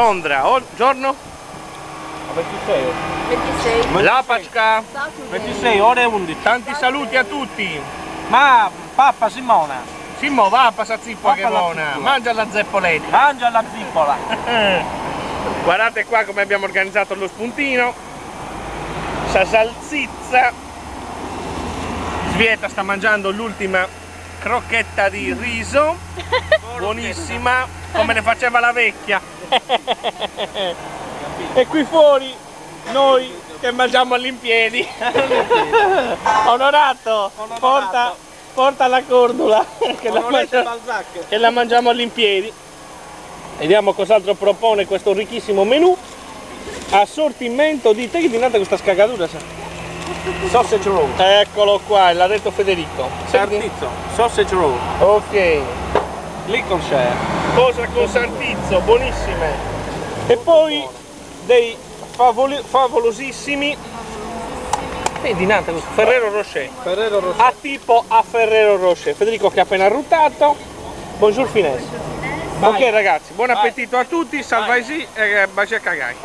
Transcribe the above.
Londra, giorno? 26. 26. Lapacca. 26 ore 11. Tanti saluti a tutti. Ma papà Simona, Simo, va, passa zippola che Pappa la buona. zippola. Mangia la zeppoletta. mangia la zippola. Guardate qua come abbiamo organizzato lo spuntino. Sa salsiccia. Svieta sta mangiando l'ultima crocchetta di riso. Buonissima, come le faceva la vecchia. E qui fuori noi che mangiamo all'impiedi. Onorato, porta la cordula che la mangiamo all'impiedi. Vediamo cos'altro propone questo ricchissimo menù. Assortimento di... Te che dinate questa scagatura? Sausage roll. Eccolo qua, l'ha detto Federico. Sartizzo. Sausage roll. Ok. Lincolnshire. Cosa con sartizzo, buonissime. E poi dei favolosissimi dinate, Ferrero Rocher. Ferrero Rocher. A tipo a Ferrero Rocher. Federico che ha appena ruttato. Bonjour finesse. Ok ragazzi, buon appetito a tutti, salvaisi e baci a cagai.